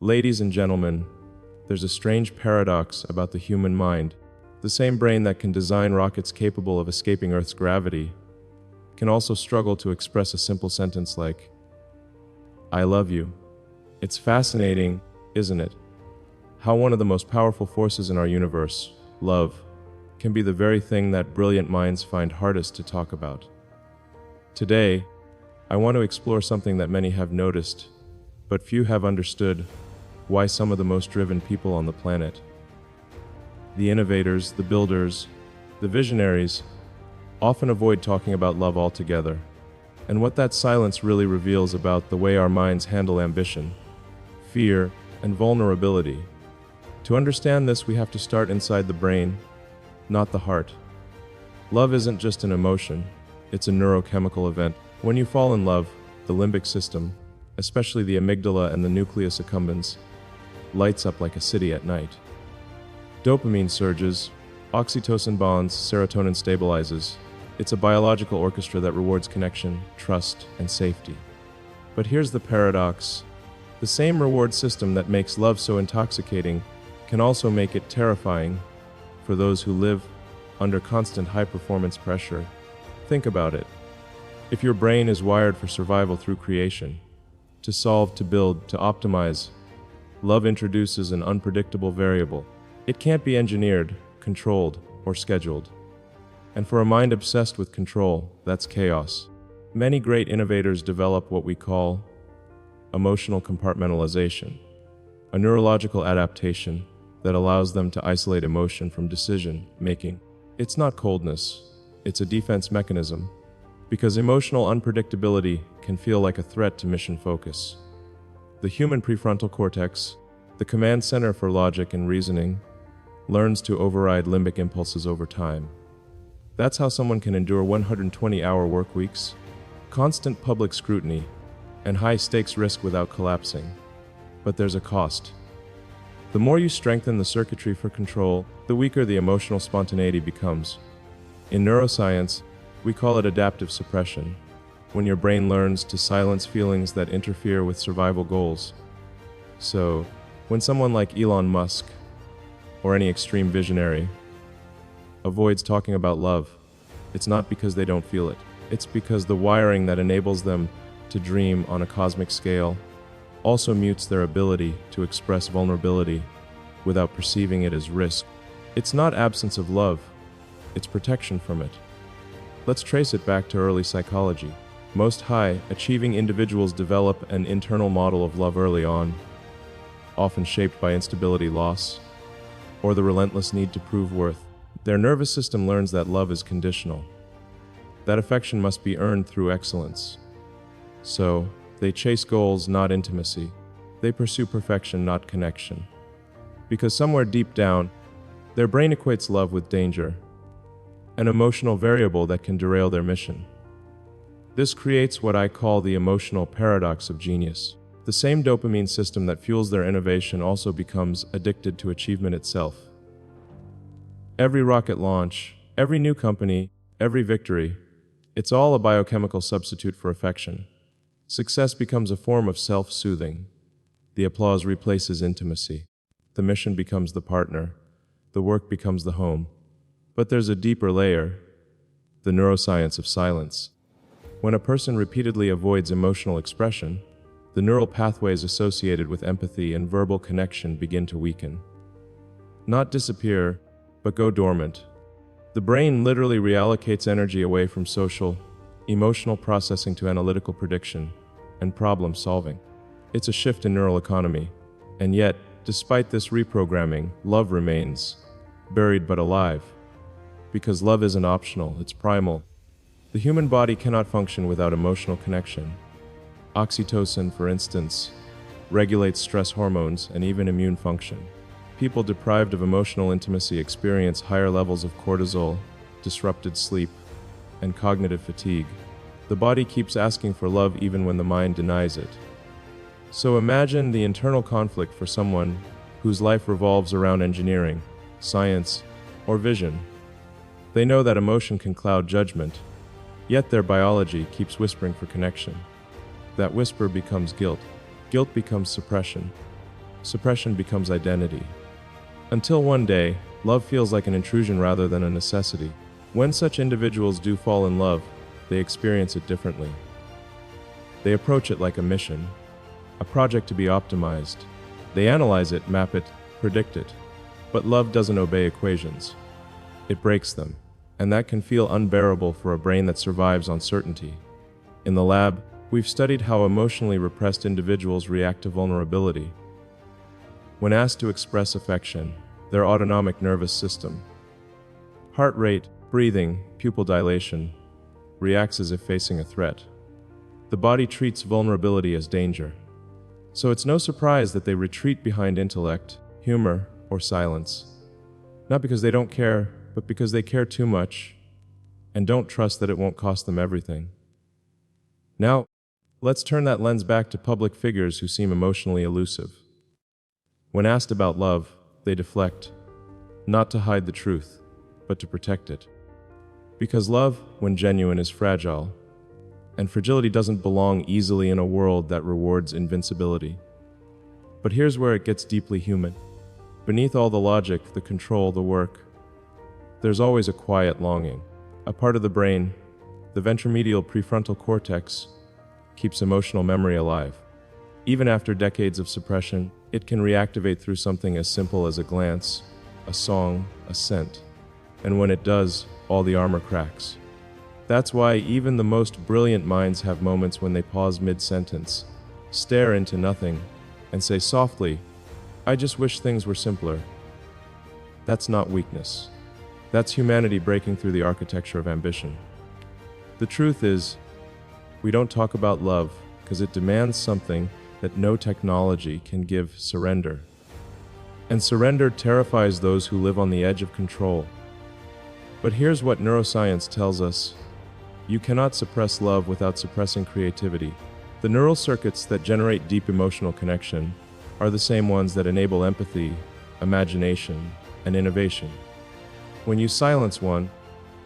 Ladies and gentlemen, there's a strange paradox about the human mind. The same brain that can design rockets capable of escaping Earth's gravity can also struggle to express a simple sentence like, "I love you." It's fascinating, isn't it? How one of the most powerful forces in our universe, love, can be the very thing that brilliant minds find hardest to talk about. Today, I want to explore something that many have noticed, but few have understood: why some of the most driven people on the planet, the innovators, the builders, the visionaries, often avoid talking about love altogether, and what that silence really reveals about the way our minds handle ambition, fear, and vulnerability. To understand this, we have to start inside the brain, not the heart. Love isn't just an emotion, it's a neurochemical event. When you fall in love, the limbic system, especially the amygdala and the nucleus accumbens, lights up like a city at night. Dopamine surges, oxytocin bonds, serotonin stabilizes. It's a biological orchestra that rewards connection, trust, and safety. But here's the paradox. The same reward system that makes love so intoxicating can also make it terrifying for those who live under constant high-performance pressure. Think about it. If your brain is wired for survival through creation, to solve, to build, to optimize, love introduces an unpredictable variable. It can't be engineered, controlled, or scheduled. And for a mind obsessed with control, that's chaos. Many great innovators develop what we call emotional compartmentalization, a neurological adaptation that allows them to isolate emotion from decision making. It's not coldness, it's a defense mechanism, because emotional unpredictability can feel like a threat to mission focus. The human prefrontal cortex, the command center for logic and reasoning, learns to override limbic impulses over time. That's how someone can endure 120-hour work weeks, constant public scrutiny, and high-stakes risk without collapsing. But there's a cost. The more you strengthen the circuitry for control, the weaker the emotional spontaneity becomes. In neuroscience, we call it adaptive suppression, when your brain learns to silence feelings that interfere with survival goals. So, when someone like Elon Musk, or any extreme visionary, avoids talking about love, it's not because they don't feel it. It's because the wiring that enables them to dream on a cosmic scale also mutes their ability to express vulnerability without perceiving it as risk. It's not absence of love, it's protection from it. Let's trace it back to early psychology. Most high-achieving individuals develop an internal model of love early on, often shaped by instability, loss, or the relentless need to prove worth. Their nervous system learns that love is conditional, that affection must be earned through excellence. So, they chase goals, not intimacy. They pursue perfection, not connection. Because somewhere deep down, their brain equates love with danger, an emotional variable that can derail their mission. This creates what I call the emotional paradox of genius. The same dopamine system that fuels their innovation also becomes addicted to achievement itself. Every rocket launch, every new company, every victory, it's all a biochemical substitute for affection. Success becomes a form of self-soothing. The applause replaces intimacy. The mission becomes the partner. The work becomes the home. But there's a deeper layer, the neuroscience of silence. When a person repeatedly avoids emotional expression, the neural pathways associated with empathy and verbal connection begin to weaken. Not disappear, but go dormant. The brain literally reallocates energy away from social, emotional processing to analytical prediction and problem solving. It's a shift in neural economy. And yet, despite this reprogramming, love remains, buried but alive. Because love isn't optional, it's primal. The human body cannot function without emotional connection. Oxytocin, for instance, regulates stress hormones and even immune function. People deprived of emotional intimacy experience higher levels of cortisol, disrupted sleep, and cognitive fatigue. The body keeps asking for love even when the mind denies it. So imagine the internal conflict for someone whose life revolves around engineering, science, or vision. They know that emotion can cloud judgment, yet their biology keeps whispering for connection. That whisper becomes guilt. Guilt becomes suppression. suppression becomes identity. Until one day, love feels like an intrusion rather than a necessity. When such individuals do fall in love, they experience it differently. They approach it like a mission, a project to be optimized. They analyze it, map it, predict it. But love doesn't obey equations. It breaks them, and that can feel unbearable for a brain that survives on certainty. In the lab, we've studied how emotionally repressed individuals react to vulnerability. When asked to express affection, their autonomic nervous system, heart rate, breathing, pupil dilation, reacts as if facing a threat. The body treats vulnerability as danger. So it's no surprise that they retreat behind intellect, humor, or silence. Not because they don't care, but because they care too much and don't trust that it won't cost them everything. Now, let's turn that lens back to public figures who seem emotionally elusive. When asked about love, they deflect, not to hide the truth, but to protect it. Because love, when genuine, is fragile, and fragility doesn't belong easily in a world that rewards invincibility. But here's where it gets deeply human. Beneath all the logic, the control, the work, there's always a quiet longing. A part of the brain, the ventromedial prefrontal cortex, keeps emotional memory alive. Even after decades of suppression, it can reactivate through something as simple as a glance, a song, a scent. And when it does, all the armor cracks. That's why even the most brilliant minds have moments when they pause mid-sentence, stare into nothing, and say softly, "I just wish things were simpler." That's not weakness. That's humanity breaking through the architecture of ambition. The truth is, we don't talk about love because it demands something that no technology can give: surrender. And surrender terrifies those who live on the edge of control. But here's what neuroscience tells us. You cannot suppress love without suppressing creativity. The neural circuits that generate deep emotional connection are the same ones that enable empathy, imagination, and innovation. When you silence one,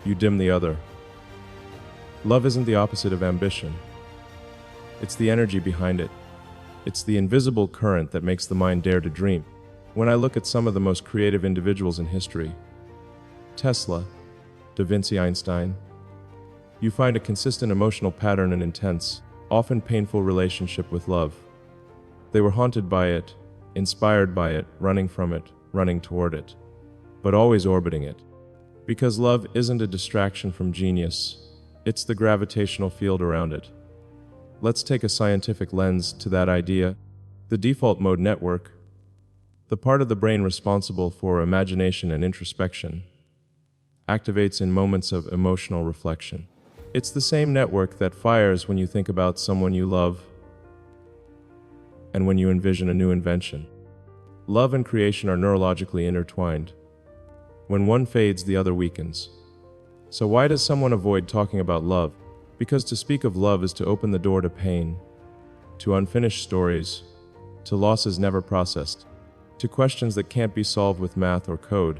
you dim the other. Love isn't the opposite of ambition. It's the energy behind it. It's the invisible current that makes the mind dare to dream. When I look at some of the most creative individuals in history, Tesla, Da Vinci, Einstein, you find a consistent emotional pattern and intense, often painful relationship with love. They were haunted by it, inspired by it, running from it, running toward it, but always orbiting it. Because love isn't a distraction from genius, it's the gravitational field around it. Let's take a scientific lens to that idea. The default mode network, the part of the brain responsible for imagination and introspection, activates in moments of emotional reflection. It's the same network that fires when you think about someone you love and when you envision a new invention. Love and creation are neurologically intertwined. When one fades, the other weakens. So why does someone avoid talking about love? Because to speak of love is to open the door to pain, to unfinished stories, to losses never processed, to questions that can't be solved with math or code.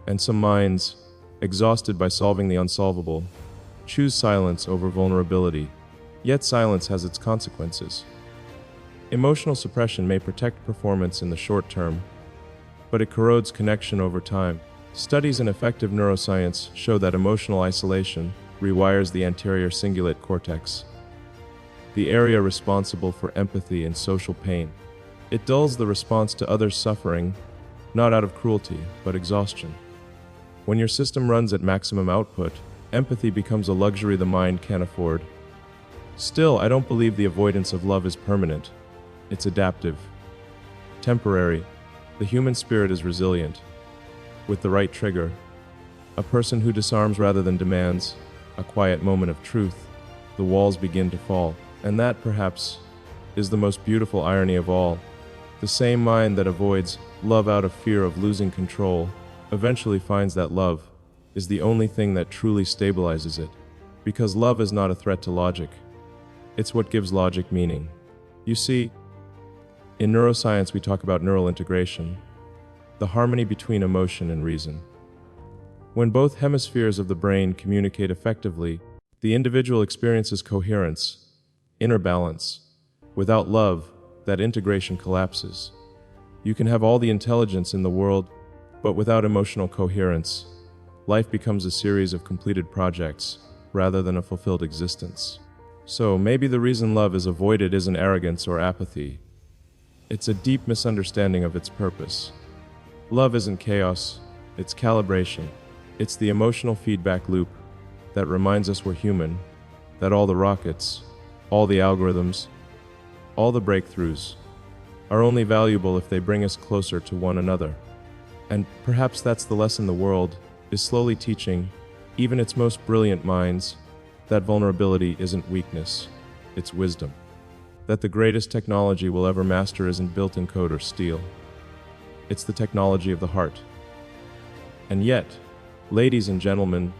And some minds, exhausted by solving the unsolvable, choose silence over vulnerability. Yet silence has its consequences. Emotional suppression may protect performance in the short term, but it corrodes connection over time. Studies in effective neuroscience show that emotional isolation rewires the anterior cingulate cortex, the area responsible for empathy and social pain. It dulls the response to others' suffering, not out of cruelty, but exhaustion. When your system runs at maximum output, empathy becomes a luxury the mind can't afford. Still, I don't believe the avoidance of love is permanent. It's adaptive, temporary. The human spirit is resilient. With the right trigger, a person who disarms rather than demands, a quiet moment of truth, the walls begin to fall. And that, perhaps, is the most beautiful irony of all. The same mind that avoids love out of fear of losing control eventually finds that love is the only thing that truly stabilizes it. Because love is not a threat to logic. It's what gives logic meaning. You see, in neuroscience we talk about neural integration, the harmony between emotion and reason. When both hemispheres of the brain communicate effectively, the individual experiences coherence, inner balance. Without love, that integration collapses. You can have all the intelligence in the world, but without emotional coherence, life becomes a series of completed projects rather than a fulfilled existence. So maybe the reason love is avoided isn't arrogance or apathy. It's a deep misunderstanding of its purpose. Love isn't chaos, it's calibration. It's the emotional feedback loop that reminds us we're human, that all the rockets, all the algorithms, all the breakthroughs are only valuable if they bring us closer to one another. And perhaps that's the lesson the world is slowly teaching, even its most brilliant minds, that vulnerability isn't weakness, it's wisdom. That the greatest technology we'll ever master isn't built in code or steel. It's the technology of the heart. And yet, ladies and gentlemen,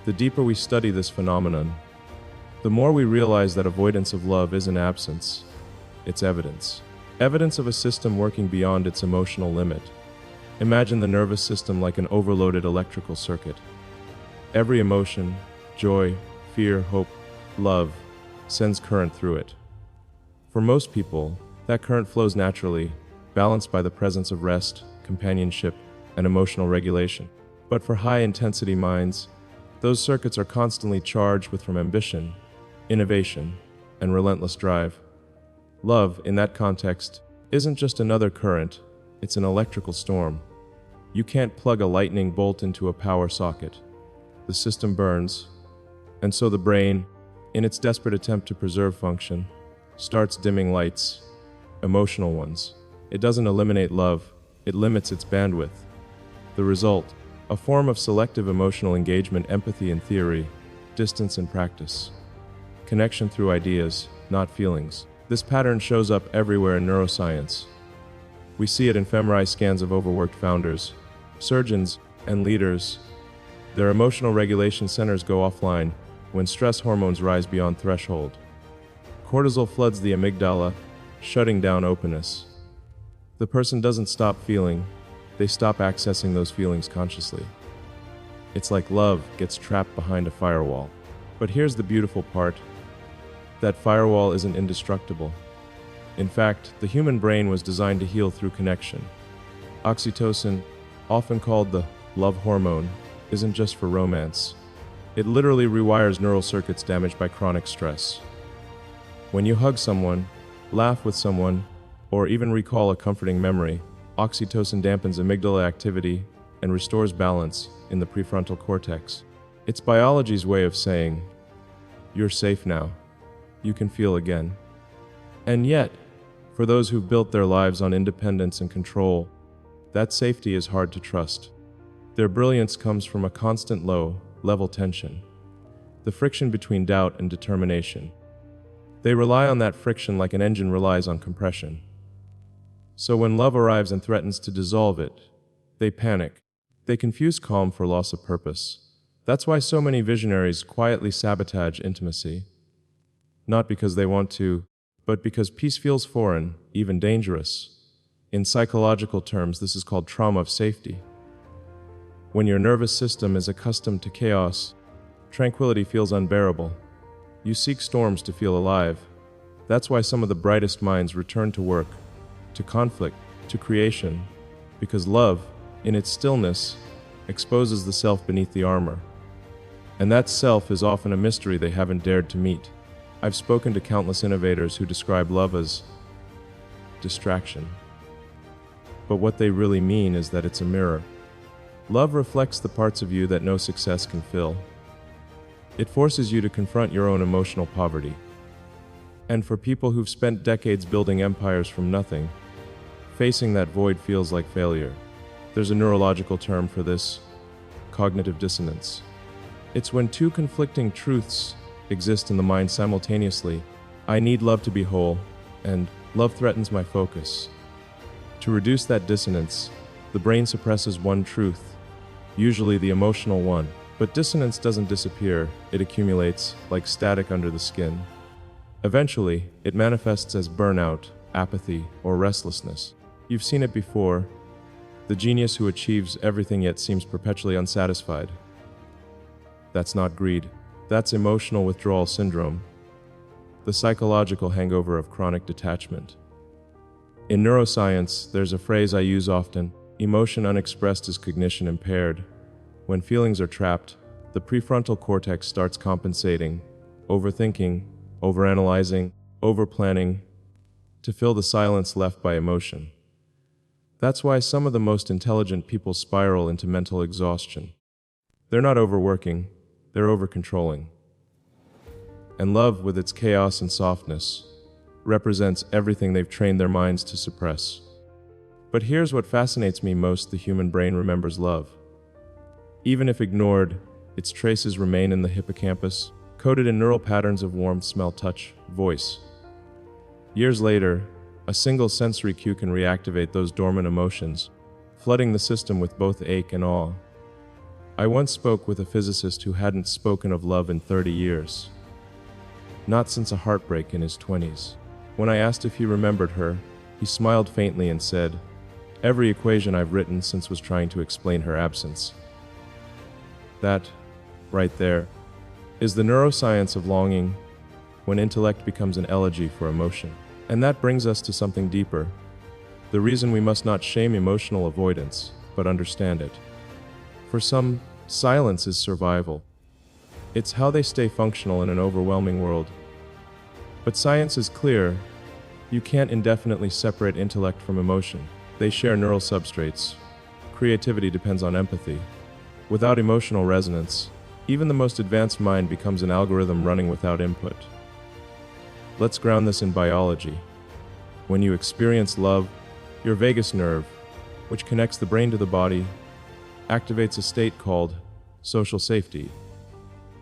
the deeper we study this phenomenon, the more we realize that avoidance of love isn't absence, it's evidence. Evidence of a system working beyond its emotional limit. Imagine the nervous system like an overloaded electrical circuit. Every emotion, joy, fear, hope, love, sends current through it. For most people, that current flows naturally, balanced by the presence of rest, companionship, and emotional regulation. But for high-intensity minds, those circuits are constantly charged from ambition, innovation, and relentless drive. Love, in that context, isn't just another current, it's an electrical storm. You can't plug a lightning bolt into a power socket. The system burns, and so the brain, in its desperate attempt to preserve function, starts dimming lights, emotional ones. It doesn't eliminate love, it limits its bandwidth. The result, a form of selective emotional engagement, empathy in theory, distance in practice. Connection through ideas, not feelings. This pattern shows up everywhere in neuroscience. We see it in fMRI scans of overworked founders, surgeons, and leaders. Their emotional regulation centers go offline when stress hormones rise beyond threshold. Cortisol floods the amygdala, shutting down openness. The person doesn't stop feeling, they stop accessing those feelings consciously. It's like love gets trapped behind a firewall. But here's the beautiful part. That firewall isn't indestructible. In fact, the human brain was designed to heal through connection. Oxytocin, often called the love hormone, isn't just for romance. It literally rewires neural circuits damaged by chronic stress. When you hug someone, laugh with someone, or even recall a comforting memory, oxytocin dampens amygdala activity and restores balance in the prefrontal cortex. It's biology's way of saying, you're safe now. You can feel again. And yet, for those who've built their lives on independence and control, that safety is hard to trust. Their brilliance comes from a constant low-level tension, the friction between doubt and determination. They rely on that friction like an engine relies on compression. So when love arrives and threatens to dissolve it, they panic. They confuse calm for loss of purpose. That's why so many visionaries quietly sabotage intimacy. Not because they want to, but because peace feels foreign, even dangerous. In psychological terms, this is called trauma of safety. When your nervous system is accustomed to chaos, tranquility feels unbearable. You seek storms to feel alive. That's why some of the brightest minds return to work, to conflict, to creation, because love, in its stillness, exposes the self beneath the armor. And that self is often a mystery they haven't dared to meet. I've spoken to countless innovators who describe love as distraction. But what they really mean is that it's a mirror. Love reflects the parts of you that no success can fill. It forces you to confront your own emotional poverty. And for people who've spent decades building empires from nothing, facing that void feels like failure. There's a neurological term for this: cognitive dissonance. It's when two conflicting truths exist in the mind simultaneously. I need love to be whole, and love threatens my focus. To reduce that dissonance, the brain suppresses one truth, usually the emotional one. But dissonance doesn't disappear, it accumulates like static under the skin. Eventually, it manifests as burnout, apathy, or restlessness. You've seen it before, the genius who achieves everything yet seems perpetually unsatisfied. That's not greed. That's emotional withdrawal syndrome, the psychological hangover of chronic detachment. In neuroscience, there's a phrase I use often: emotion unexpressed is cognition impaired. When feelings are trapped, the prefrontal cortex starts compensating, overthinking, overanalyzing, overplanning, to fill the silence left by emotion. That's why some of the most intelligent people spiral into mental exhaustion. They're not overworking, they're over-controlling. And love, with its chaos and softness, represents everything they've trained their minds to suppress. But here's what fascinates me most: the human brain remembers love. Even if ignored, its traces remain in the hippocampus, coded in neural patterns of warmth, smell, touch, voice. Years later, a single sensory cue can reactivate those dormant emotions, flooding the system with both ache and awe. I once spoke with a physicist who hadn't spoken of love in 30 years. Not since a heartbreak in his 20s. When I asked if he remembered her, he smiled faintly and said, "Every equation I've written since was trying to explain her absence." That, right there, is the neuroscience of longing, when intellect becomes an elegy for emotion. And that brings us to something deeper: the reason we must not shame emotional avoidance, but understand it. For some, silence is survival. It's how they stay functional in an overwhelming world. But science is clear: you can't indefinitely separate intellect from emotion. They share neural substrates. Creativity depends on empathy. Without emotional resonance, even the most advanced mind becomes an algorithm running without input. Let's ground this in biology. When you experience love, your vagus nerve, which connects the brain to the body, activates a state called social safety.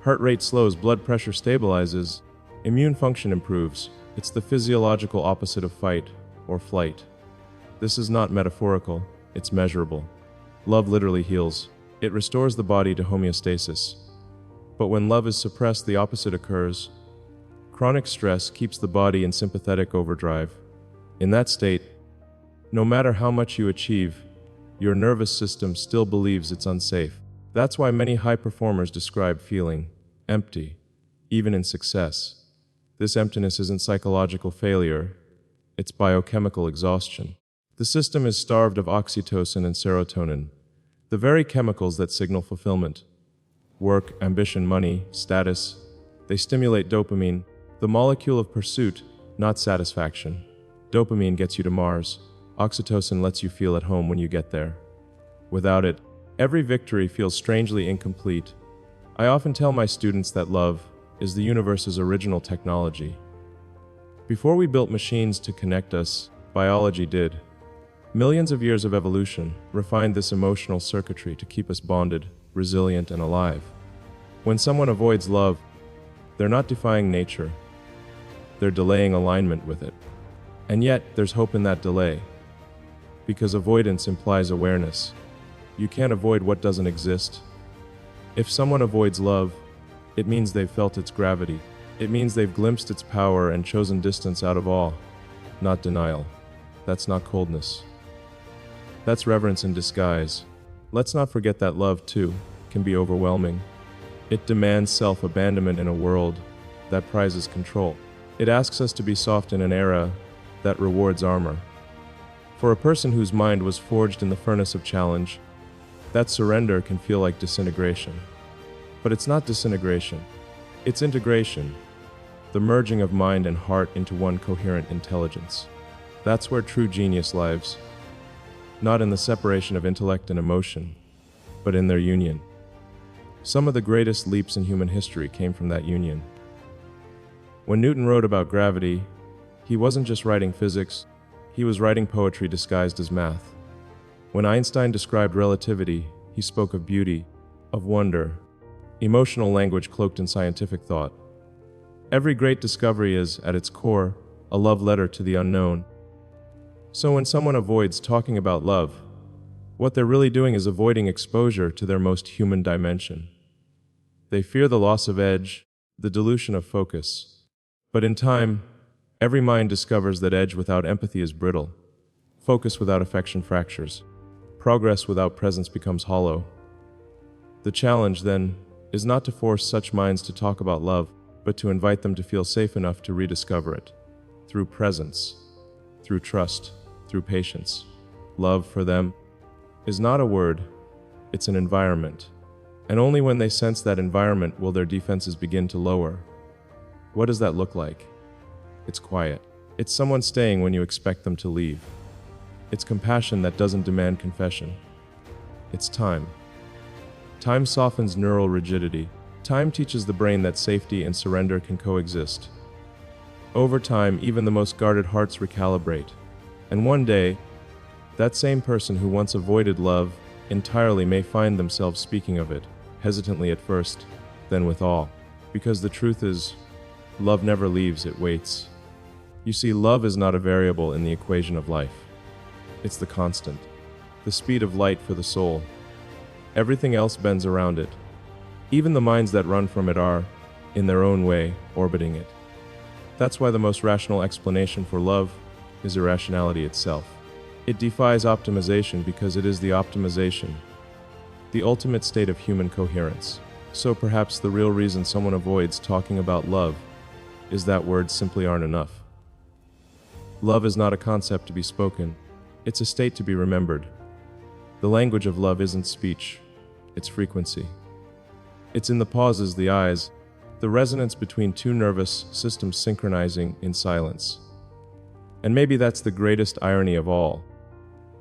Heart rate slows, blood pressure stabilizes, immune function improves. It's the physiological opposite of fight or flight. This is not metaphorical, it's measurable. Love literally heals. It restores the body to homeostasis. But when love is suppressed, the opposite occurs. Chronic stress keeps the body in sympathetic overdrive. In that state, no matter how much you achieve, your nervous system still believes it's unsafe. That's why many high performers describe feeling empty, even in success. This emptiness isn't psychological failure, it's biochemical exhaustion. The system is starved of oxytocin and serotonin, the very chemicals that signal fulfillment. Work, ambition, money, status, they stimulate dopamine, the molecule of pursuit, not satisfaction. Dopamine gets you to Mars. Oxytocin lets you feel at home when you get there. Without it, every victory feels strangely incomplete. I often tell my students that love is the universe's original technology. Before we built machines to connect us, biology did. Millions of years of evolution refined this emotional circuitry to keep us bonded, resilient, and alive. When someone avoids love, they're not defying nature. They're delaying alignment with it. And yet, there's hope in that delay. Because avoidance implies awareness. You can't avoid what doesn't exist. If someone avoids love, it means they've felt its gravity. It means they've glimpsed its power and chosen distance out of awe, not denial. That's not coldness. That's reverence in disguise. Let's not forget that love, too, can be overwhelming. It demands self-abandonment in a world that prizes control. It asks us to be soft in an era that rewards armor. For a person whose mind was forged in the furnace of challenge, that surrender can feel like disintegration. But it's not disintegration. It's integration, the merging of mind and heart into one coherent intelligence. That's where true genius lives. Not in the separation of intellect and emotion, but in their union. Some of the greatest leaps in human history came from that union. When Newton wrote about gravity, he wasn't just writing physics, he was writing poetry disguised as math. When Einstein described relativity, he spoke of beauty, of wonder, emotional language cloaked in scientific thought. Every great discovery is, at its core, a love letter to the unknown. So when someone avoids talking about love, what they're really doing is avoiding exposure to their most human dimension. They fear the loss of edge, the dilution of focus. But in time, every mind discovers that edge without empathy is brittle. Focus without affection fractures. Progress without presence becomes hollow. The challenge, then, is not to force such minds to talk about love, but to invite them to feel safe enough to rediscover it. Through presence, through trust, through patience. Love, for them, is not a word, it's an environment. And only when they sense that environment will their defenses begin to lower. What does that look like? It's quiet. It's someone staying when you expect them to leave. It's compassion that doesn't demand confession. It's time. Time softens neural rigidity. Time teaches the brain that safety and surrender can coexist. Over time, even the most guarded hearts recalibrate. And one day, that same person who once avoided love entirely may find themselves speaking of it, hesitantly at first, then with awe. Because the truth is, love never leaves, it waits. You see, love is not a variable in the equation of life. It's the constant, the speed of light for the soul. Everything else bends around it. Even the minds that run from it are, in their own way, orbiting it. That's why the most rational explanation for love is irrationality itself. It defies optimization because it is the optimization, the ultimate state of human coherence. So perhaps the real reason someone avoids talking about love is that words simply aren't enough. Love is not a concept to be spoken, it's a state to be remembered. The language of love isn't speech, it's frequency. It's in the pauses, the eyes, the resonance between two nervous systems synchronizing in silence. And maybe that's the greatest irony of all.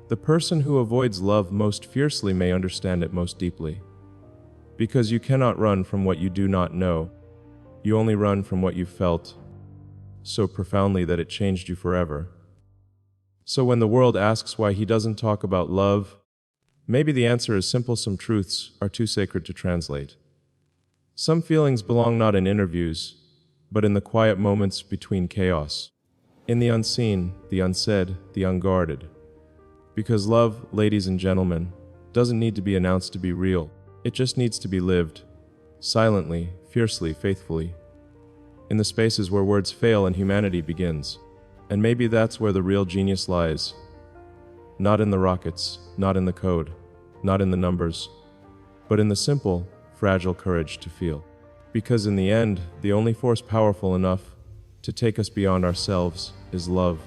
The person who avoids love most fiercely may understand it most deeply. Because you cannot run from what you do not know. You only run from what you felt so profoundly that it changed you forever. So when the world asks why he doesn't talk about love, maybe the answer is simple: some truths are too sacred to translate. Some feelings belong not in interviews, but in the quiet moments between chaos. In the unseen, the unsaid, the unguarded. Because love, ladies and gentlemen, doesn't need to be announced to be real. It just needs to be lived. Silently, fiercely, faithfully. In the spaces where words fail and humanity begins. And maybe that's where the real genius lies. Not in the rockets, not in the code, not in the numbers, but in the simple, fragile courage to feel. Because in the end, the only force powerful enough to take us beyond ourselves is love.